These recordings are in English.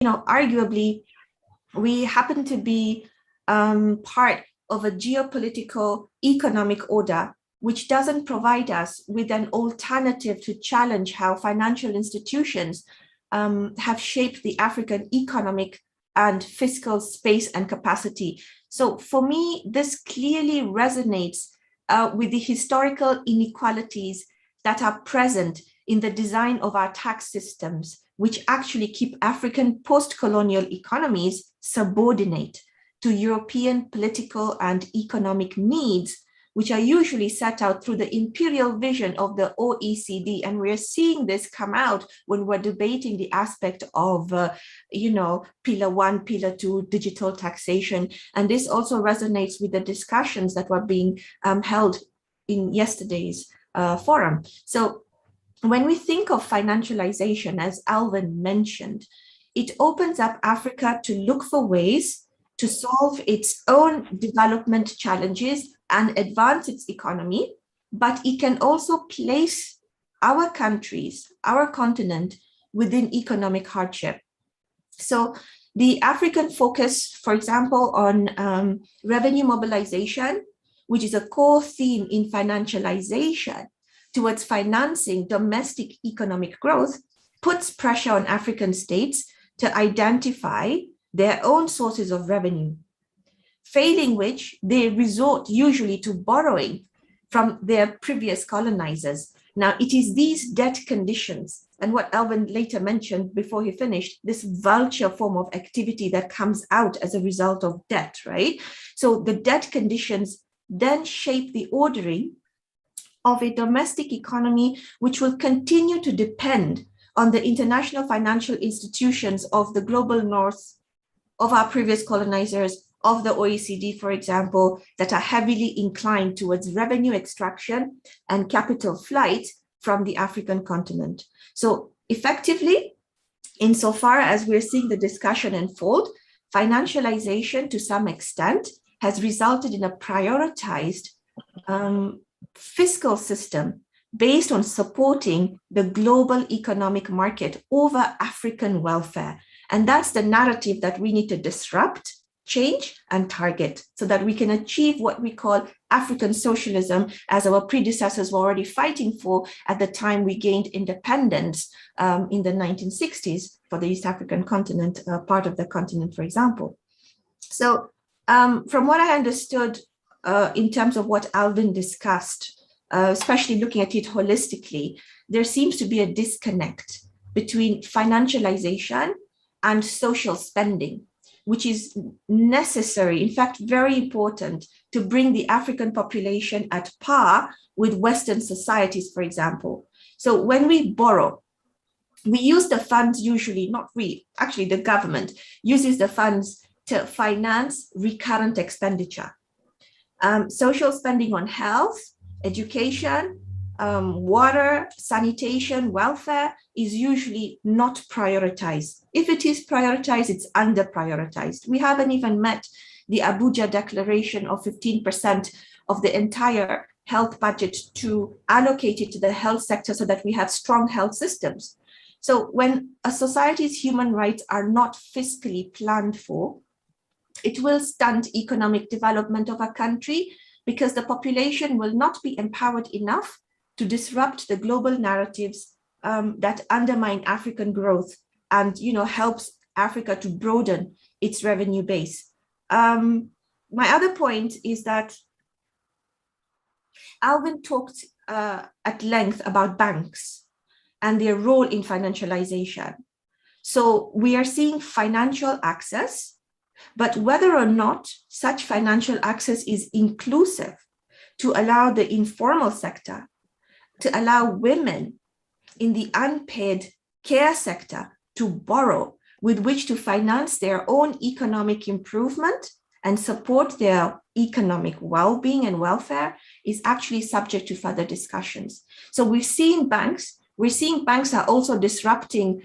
arguably, we happen to be part of a geopolitical economic order which doesn't provide us with an alternative to challenge how financial institutions have shaped the African economic and fiscal space and capacity. So for me, this clearly resonates with the historical inequalities that are present in the design of our tax systems, which actually keep African post-colonial economies subordinate to European political and economic needs, which are usually set out through the imperial vision of the OECD. And we're seeing this come out when we're debating the aspect of, Pillar 1, Pillar 2, digital taxation. And this also resonates with the discussions that were being held in yesterday's forum. So when we think of financialization, as Alvin mentioned, it opens up Africa to look for ways to solve its own development challenges and advance its economy, but it can also place our countries, our continent, within economic hardship. So the African focus, for example, on revenue mobilization, which is a core theme in financialization towards financing domestic economic growth, puts pressure on African states to identify their own sources of revenue, failing which they resort usually to borrowing from their previous colonizers. Now, it is these debt conditions, and what Alvin later mentioned before he finished, this vulture form of activity that comes out as a result of debt, right? So the debt conditions then shape the ordering of a domestic economy, which will continue to depend on the international financial institutions of the global north, of our previous colonizers, of the OECD, for example, that are heavily inclined towards revenue extraction and capital flight from the African continent. So effectively, insofar as we're seeing the discussion unfold, financialization to some extent has resulted in a prioritized fiscal system based on supporting the global economic market over African welfare. And that's the narrative that we need to disrupt, change, and target so that we can achieve what we call African socialism, as our predecessors were already fighting for at the time we gained independence in the 1960s for the East African continent, part of the continent, for example. So from what I understood in terms of what Alvin discussed, especially looking at it holistically, there seems to be a disconnect between financialization and social spending, which is necessary, in fact, very important, to bring the African population at par with Western societies, for example. So when we borrow, we use the funds usually, not we, actually the government uses the funds to finance recurrent expenditure. Social spending on health, education, water, sanitation, welfare is usually not prioritized. If it is prioritized, it's under prioritized. We haven't even met the Abuja declaration of 15% of the entire health budget to allocate it to the health sector so that we have strong health systems. So when a society's human rights are not fiscally planned for, it will stunt economic development of a country because the population will not be empowered enough to disrupt the global narratives that undermine African growth and helps Africa to broaden its revenue base. My other point is that Alvin talked at length about banks and their role in financialization. So we are seeing financial access, but whether or not such financial access is inclusive to allow the informal sector, to allow women in the unpaid care sector to borrow with which to finance their own economic improvement and support their economic well-being and welfare is actually subject to further discussions. So we're seeing banks are also disrupting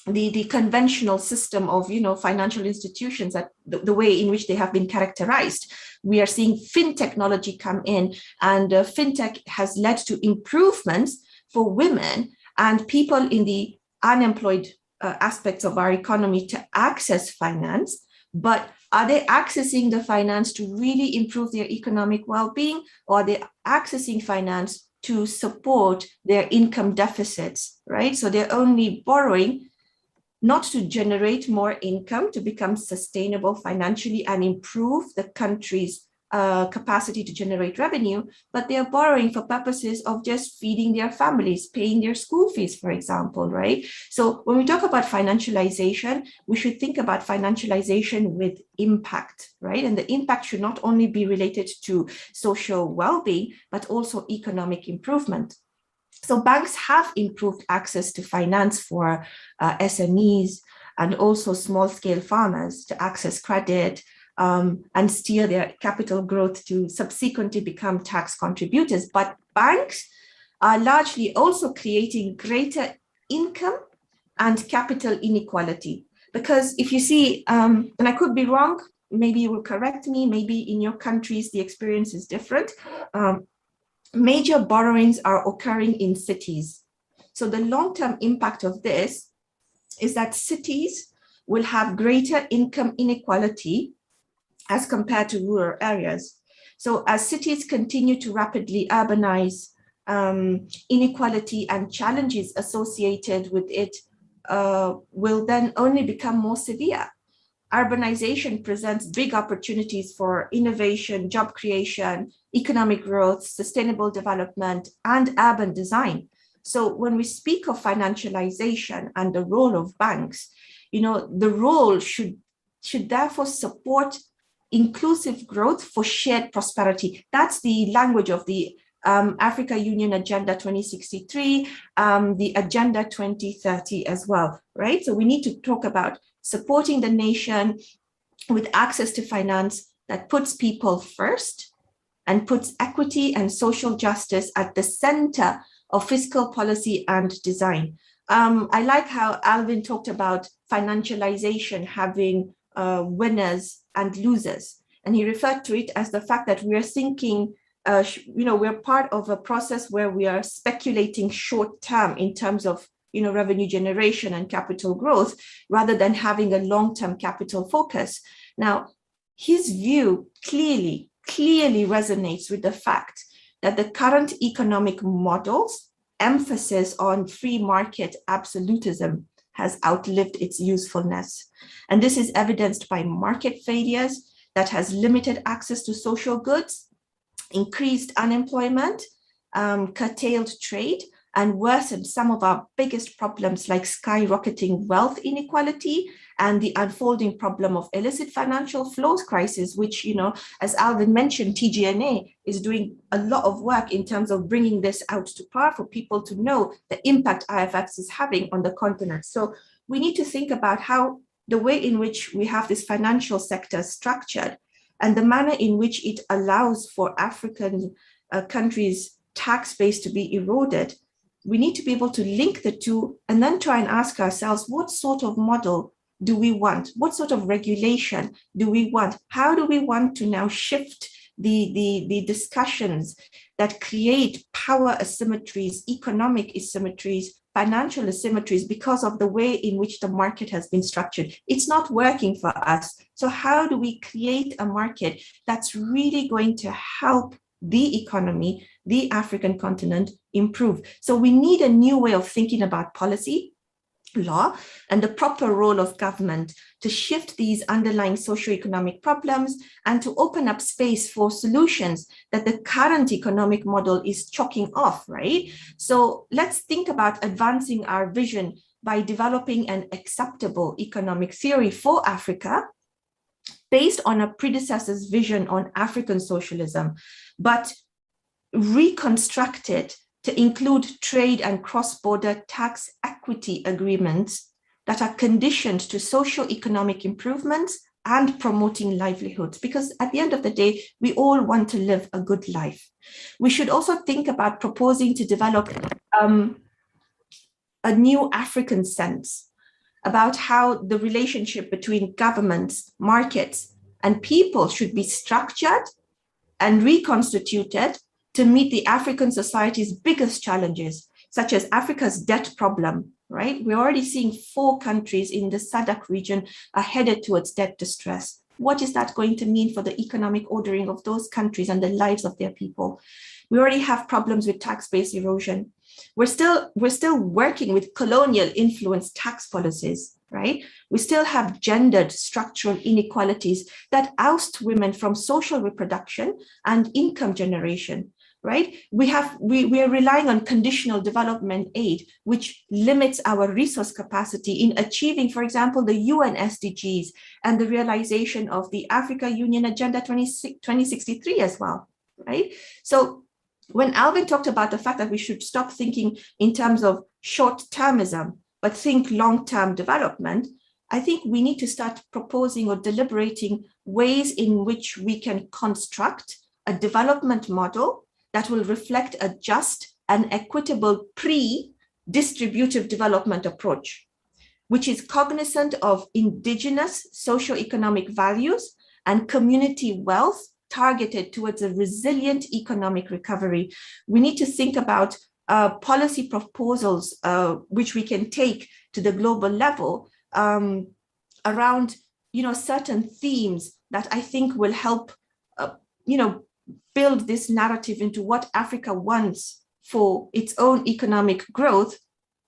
the conventional system of financial institutions, that the way in which they have been characterized. We are seeing fintech technology come in, and fintech has led to improvements for women and people in the unemployed aspects of our economy to access finance, but are they accessing the finance to really improve their economic well-being, or are they accessing finance to support their income deficits, right? So they're only borrowing not to generate more income, to become sustainable financially and improve the country's capacity to generate revenue, but they're borrowing for purposes of just feeding their families, paying their school fees, for example, right? So when we talk about financialization, we should think about financialization with impact, right? And the impact should not only be related to social well-being, but also economic improvement. So banks have improved access to finance for SMEs and also small-scale farmers to access credit, and steer their capital growth to subsequently become tax contributors. But banks are largely also creating greater income and capital inequality. Because if you see, and I could be wrong, maybe you will correct me, maybe in your countries the experience is different. Major borrowings are occurring in cities. So the long-term impact of this is that cities will have greater income inequality as compared to rural areas. So as cities continue to rapidly urbanize, inequality and challenges associated with it will then only become more severe. Urbanization presents big opportunities for innovation, job creation, economic growth, sustainable development, and urban design. So when we speak of financialization and the role of banks, the role should therefore support inclusive growth for shared prosperity. That's the language of the Africa Union Agenda 2063, the Agenda 2030 as well, right? So we need to talk about supporting the nation with access to finance that puts people first and puts equity and social justice at the center of fiscal policy and design. I like how Alvin talked about financialization having winners and losers. And he referred to it as the fact that we are thinking, we're part of a process where we are speculating short term in terms of, revenue generation and capital growth, rather than having a long-term capital focus. Now, his view clearly resonates with the fact that the current economic model's emphasis on free market absolutism has outlived its usefulness. And this is evidenced by market failures that has limited access to social goods, increased unemployment, curtailed trade, and worsened some of our biggest problems like skyrocketing wealth inequality and the unfolding problem of illicit financial flows crisis, which, as Alvin mentioned, TGNA is doing a lot of work in terms of bringing this out to par for people to know the impact IFX is having on the continent. So we need to think about how the way in which we have this financial sector structured and the manner in which it allows for African countries' tax base to be eroded. We need to be able to link the two and then try and ask ourselves, what sort of model do we want? What sort of regulation do we want? How do we want to now shift the discussions that create power asymmetries, economic asymmetries, financial asymmetries because of the way in which the market has been structured? It's not working for us. So how do we create a market that's really going to help the economy, the African continent, improve? So we need a new way of thinking about policy, law, and the proper role of government to shift these underlying socioeconomic problems and to open up space for solutions that the current economic model is chalking off, right? So let's think about advancing our vision by developing an acceptable economic theory for Africa based on a predecessor's vision on African socialism, but reconstructed to include trade and cross-border tax equity agreements that are conditioned to socio-economic improvements and promoting livelihoods. Because at the end of the day, we all want to live a good life. We should also think about proposing to develop a new African sense about how the relationship between governments, markets, and people should be structured and reconstituted to meet the African society's biggest challenges, such as Africa's debt problem, right? We're already seeing 4 countries in the SADC region are headed towards debt distress. What is that going to mean for the economic ordering of those countries and the lives of their people? We already have problems with tax-based erosion. We're still working with colonial influenced tax policies, right? We still have gendered structural inequalities that oust women from social reproduction and income generation, right? We are relying on conditional development aid, which limits our resource capacity in achieving, for example, the UN SDGs and the realization of the Africa Union Agenda 2063 as well, right? So when Alvin talked about the fact that we should stop thinking in terms of short-termism, but think long-term development, I think we need to start proposing or deliberating ways in which we can construct a development model that will reflect a just and equitable pre-distributive development approach, which is cognizant of indigenous socioeconomic values and community wealth targeted towards a resilient economic recovery. We need to think about policy proposals which we can take to the global level around, certain themes that I think will help, build this narrative into what Africa wants for its own economic growth,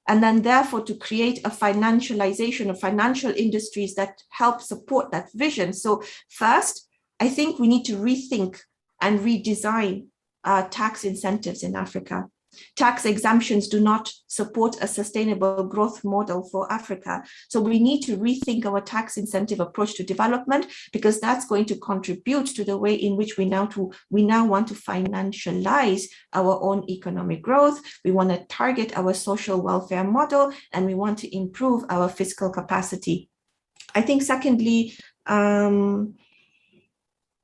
and then therefore to create a financialization of financial industries that help support that vision. So first, I think we need to rethink and redesign tax incentives in Africa. Tax exemptions do not support a sustainable growth model for Africa. So we need to rethink our tax incentive approach to development, because that's going to contribute to the way in which we now want to financialize our own economic growth. We want to target our social welfare model, and we want to improve our fiscal capacity. I think secondly,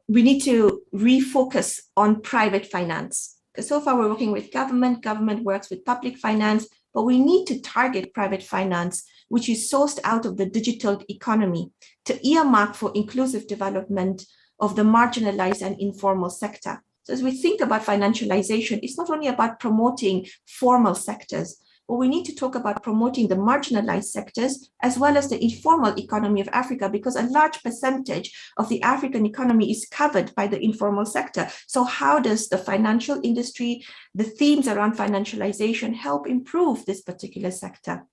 we need to refocus on private finance. Because so far we're working with government works with public finance, but we need to target private finance, which is sourced out of the digital economy, to earmark for inclusive development of the marginalized and informal sector. So as we think about financialization, it's not only about promoting formal sectors, but we need to talk about promoting the marginalized sectors as well as the informal economy of Africa, because a large percentage of the African economy is covered by the informal sector. So how does the financial industry, the themes around financialization help improve this particular sector,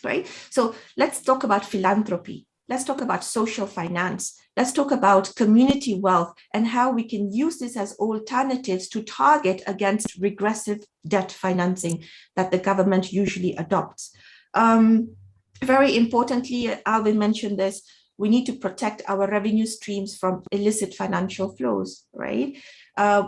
right? So let's talk about philanthropy. Let's talk about social finance. Let's talk about community wealth and how we can use this as alternatives to target against regressive debt financing that the government usually adopts. Very importantly, Alvin mentioned this, we need to protect our revenue streams from illicit financial flows, right?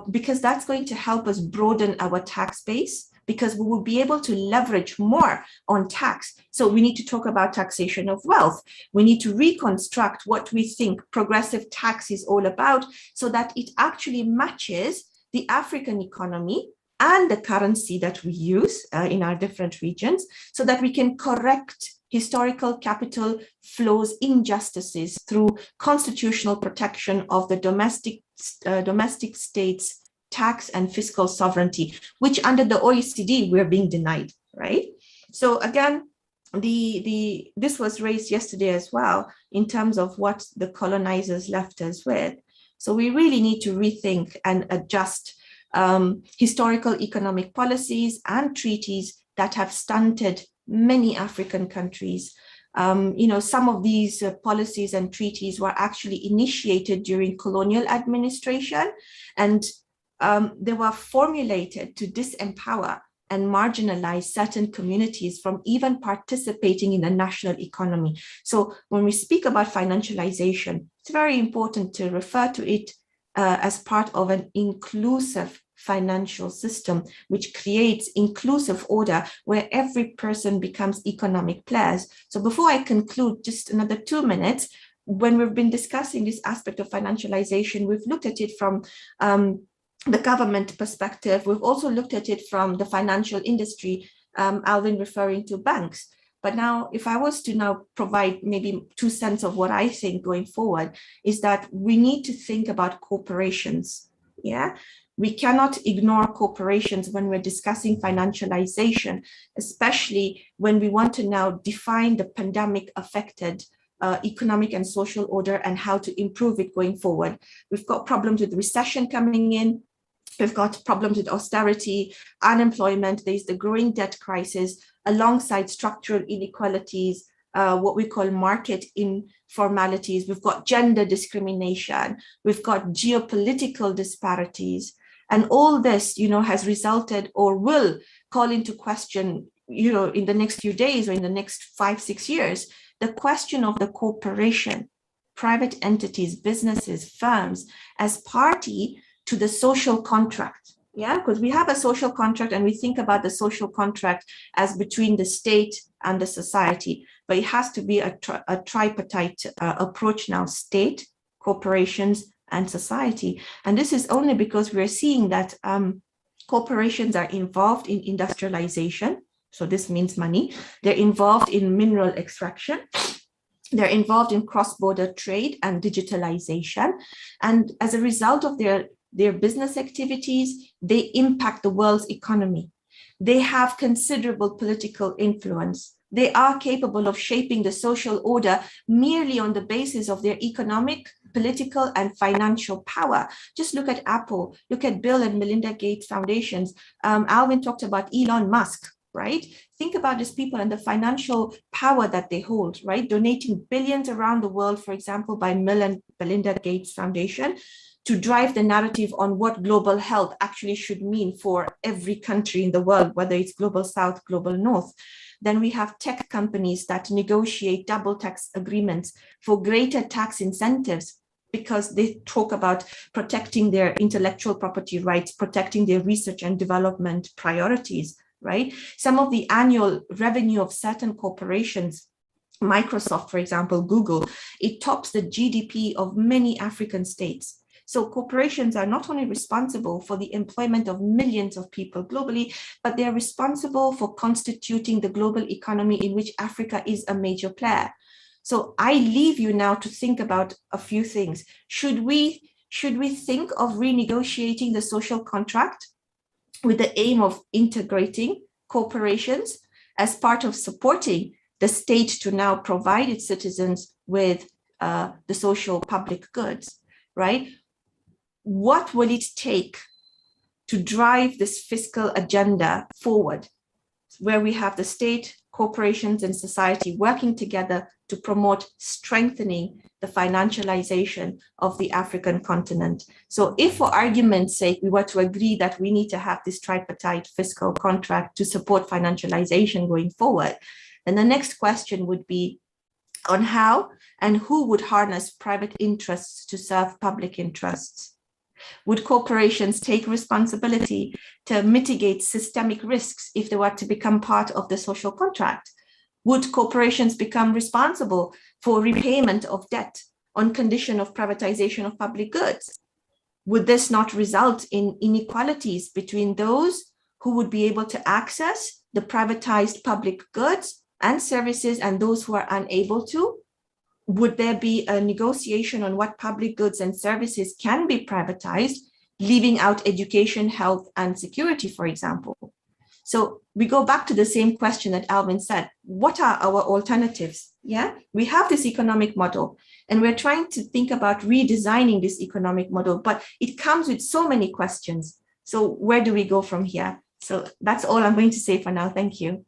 Because that's going to help us broaden our tax base, because we will be able to leverage more on tax. So we need to talk about taxation of wealth. We need to reconstruct what we think progressive tax is all about, so that it actually matches the African economy and the currency that we use in our different regions, so that we can correct historical capital flows injustices through constitutional protection of the domestic states' tax and fiscal sovereignty, which under the OECD we're being denied, right? So again, this was raised yesterday as well in terms of what the colonizers left us with. So we really need to rethink and adjust historical economic policies and treaties that have stunted many African countries. Some of these policies and treaties were actually initiated during colonial administration, and they were formulated to disempower and marginalize certain communities from even participating in the national economy. So when we speak about financialization, it's very important to refer to it as part of an inclusive financial system, which creates inclusive order where every person becomes economic players. So before I conclude, just another 2 minutes, when we've been discussing this aspect of financialization, we've looked at it from the government perspective. We've also looked at it from the financial industry, Alvin referring to banks. But now, if I was to now provide maybe 2 cents of what I think going forward, is that we need to think about corporations. Yeah, we cannot ignore corporations when we're discussing financialization, especially when we want to now define the pandemic affected economic and social order and how to improve it going forward. We've got problems with recession coming in. We've got problems with austerity, unemployment. There's the growing debt crisis alongside structural inequalities, what we call market informalities. We've got gender discrimination. We've got geopolitical disparities. And all this, has resulted or will call into question, in the next few days or in the next 5-6 years, the question of the corporation, private entities, businesses, firms as party to the social contract. Yeah, because we have a social contract and we think about the social contract as between the state and the society, but it has to be a tripartite approach now, state, corporations, and society. And this is only because we're seeing that corporations are involved in industrialization. So this means money. They're involved in mineral extraction. They're involved in cross-border trade and digitalization. And as a result of their business activities, they impact the world's economy. They have considerable political influence. They are capable of shaping the social order merely on the basis of their economic, political, and financial power. Just look at Apple, look at Bill and Melinda Gates foundations. Alvin talked about Elon Musk, right? Think about these people and the financial power that they hold, right? Donating billions around the world, for example, by Bill and Melinda Gates Foundation, to drive the narrative on what global health actually should mean for every country in the world, whether it's global south, global north. Then we have tech companies that negotiate double tax agreements for greater tax incentives because they talk about protecting their intellectual property rights, protecting their research and development priorities, right? Some of the annual revenue of certain corporations, Microsoft, for example, Google, it tops the GDP of many African states. So corporations are not only responsible for the employment of millions of people globally, but they're responsible for constituting the global economy in which Africa is a major player. So I leave you now to think about a few things. Should we think of renegotiating the social contract with the aim of integrating corporations as part of supporting the state to now provide its citizens with the social public goods, right? What will it take to drive this fiscal agenda forward, where we have the state, corporations, and society working together to promote strengthening the financialization of the African continent? So if, for argument's sake, we were to agree that we need to have this tripartite fiscal contract to support financialization going forward, then the next question would be on how and who would harness private interests to serve public interests. Would corporations take responsibility to mitigate systemic risks if they were to become part of the social contract? Would corporations become responsible for repayment of debt on condition of privatization of public goods? Would this not result in inequalities between those who would be able to access the privatized public goods and services and those who are unable to? Would there be a negotiation on what public goods and services can be privatized, leaving out education, health, and security, for example? So we go back to the same question that Alvin said. What are our alternatives? Yeah, we have this economic model and we're trying to think about redesigning this economic model, but it comes with so many questions. So where do we go from here? So that's all I'm going to say for now. Thank you.